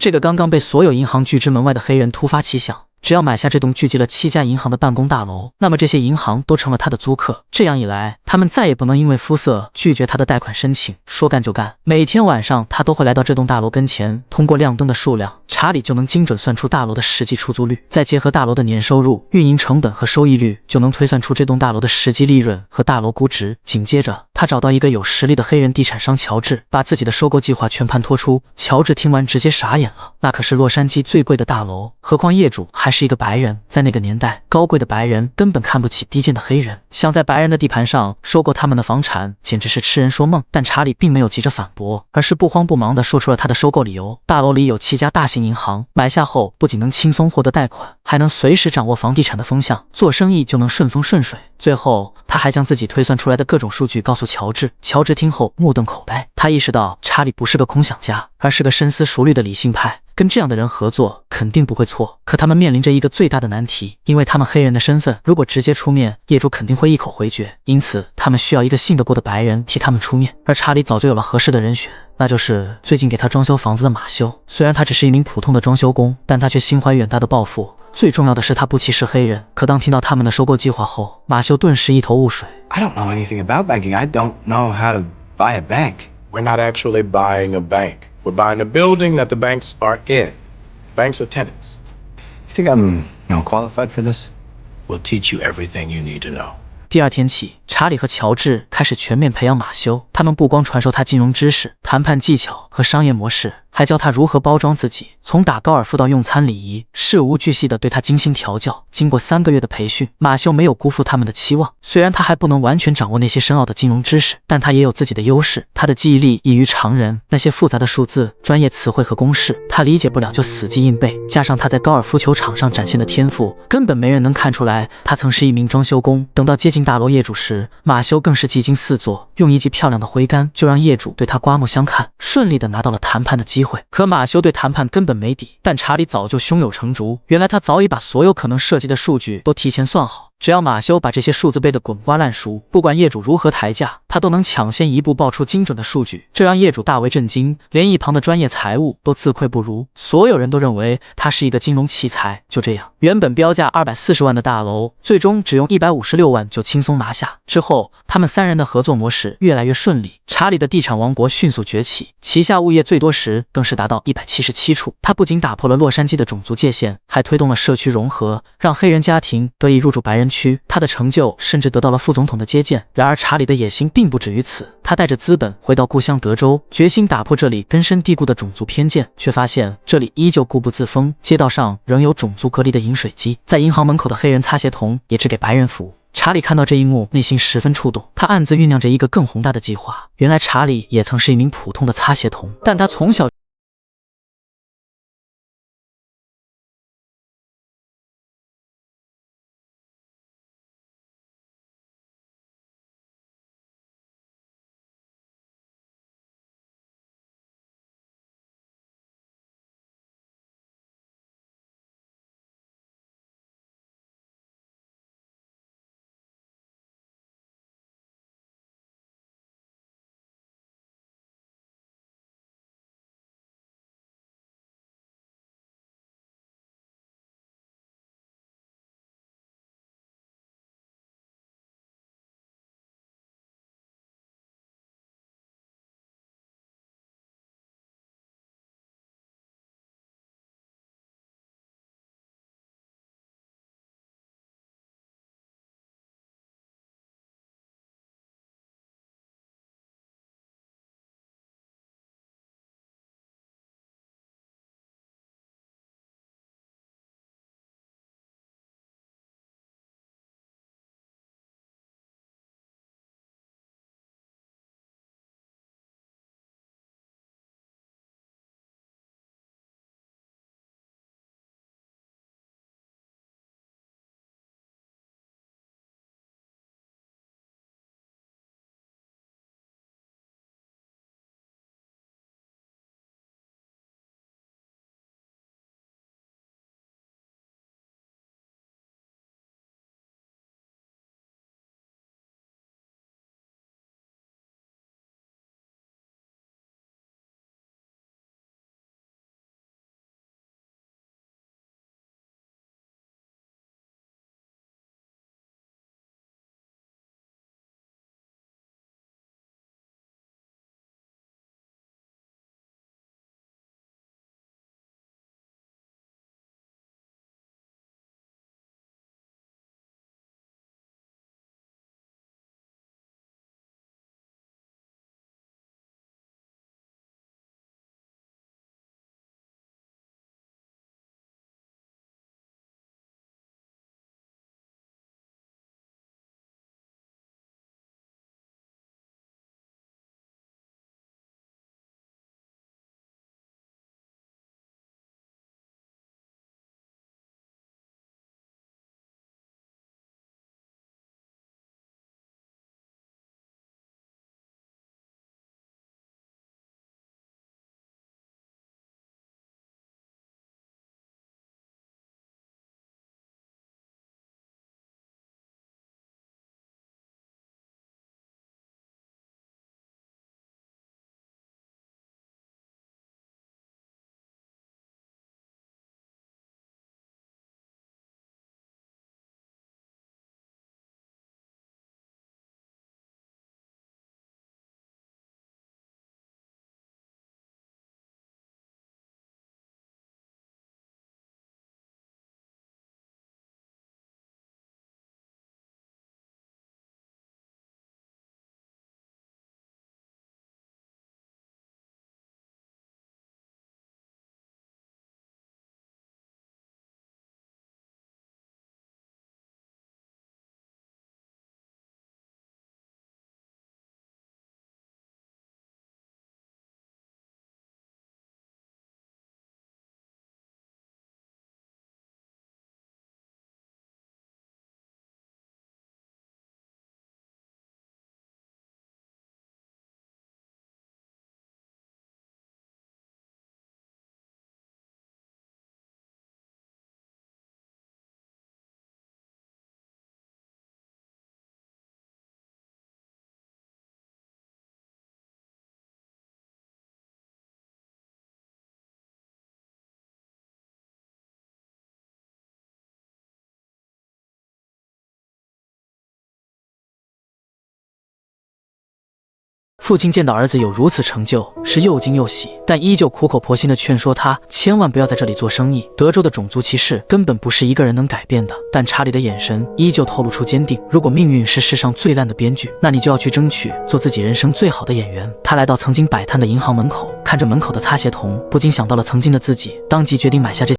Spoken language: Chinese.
这个刚刚被所有银行拒之门外的黑人突发奇想，只要买下这栋聚集了7家银行的办公大楼，那么这些银行都成了他的租客。这样一来，他们再也不能因为肤色拒绝他的贷款申请，说干就干。每天晚上，他都会来到这栋大楼跟前，通过亮灯的数量，查理就能精准算出大楼的实际出租率，再结合大楼的年收入、运营成本和收益率，就能推算出这栋大楼的实际利润和大楼估值。紧接着，他找到一个有实力的黑人地产商乔治，把自己的收购计划全盘托出。乔治听完直接傻眼了，那可是洛杉矶最贵的大楼，何况业主还是一个白人。在那个年代，高贵的白人根本看不起低贱的黑人，想在白人的地盘上收购他们的房产，简直是痴人说梦。但查理并没有急着反驳，而是不慌不忙地说出了他的收购理由。大楼里有7家大型银行，买下后不仅能轻松获得贷款，还能随时掌握房地产的风向，做生意就能顺风顺水。最后，他还将自己推算出来的各种数据告诉乔治。乔治听后目瞪口呆，他意识到查理不是个空想家，而是个深思熟虑的理性派。跟这样的人合作肯定不会错，可他们面临着一个最大的难题，因为他们黑人的身份，如果直接出面，业主肯定会一口回绝，因此他们需要一个信得过的白人替他们出面。而查理早就有了合适的人选，那就是最近给他装修房子的马修。虽然他只是一名普通的装修工，但他却心怀远大的抱负。最重要的是，他不歧视黑人。可当听到他们的收购计划后，马修顿时一头雾水。I don't know anything about banking. I don't know how to buy a bank. We're not actually buying a bank. We're buying a building that the banks are in. Banks are tenants. You think I'm, qualified for this? We'll teach you everything you need to know. 第2天起，查理和乔治开始全面培养马修。他们不光传授他金融知识、谈判技巧和商业模式，还教他如何包装自己，从打高尔夫到用餐礼仪，事无巨细地对他精心调教。经过3个月的培训，马修没有辜负他们的期望。虽然他还不能完全掌握那些深奥的金融知识，但他也有自己的优势。他的记忆力异于常人，那些复杂的数字、专业词汇和公式，他理解不了就死记硬背。加上他在高尔夫球场上展现的天赋，根本没人能看出来他曾是一名装修工。等到接近大楼业主时，马修更是技惊四座，用一记漂亮的挥杆就让业主对他刮目相看，顺利地拿到了谈判的机会。可马修对谈判根本没底，但查理早就胸有成竹。原来他早已把所有可能涉及的数据都提前算好，只要马修把这些数字背得滚瓜烂熟，不管业主如何抬价，他都能抢先一步报出精准的数据，这让业主大为震惊，连一旁的专业财务都自愧不如。所有人都认为他是一个金融奇才。就这样，原本标价240万的大楼，最终只用156万就轻松拿下。之后，他们3人的合作模式越来越顺利，查理的地产王国迅速崛起，旗下物业最多时更是达到177处。他不仅打破了洛杉矶的种族界限，还推动了社区融合，让黑人家庭得以入住白人区。他的成就甚至得到了副总统的接见。然而查理的野心并不止于此，他带着资本回到故乡德州，决心打破这里根深蒂固的种族偏见，却发现这里依旧固步自封，街道上仍有种族隔离的饮水机，在银行门口的黑人擦鞋童也只给白人服务。查理看到这一幕，内心十分触动，他暗自酝酿着一个更宏大的计划。原来查理也曾是一名普通的擦鞋童，但他从小父亲见到儿子有如此成就，是又惊又喜，但依旧苦口婆心地劝说他千万不要在这里做生意。德州的种族歧视根本不是一个人能改变的。但查理的眼神依旧透露出坚定，如果命运是世上最烂的编剧，那你就要去争取做自己人生最好的演员。他来到曾经摆摊的银行门口，看着门口的擦鞋童，不禁想到了曾经的自己，当即决定买下这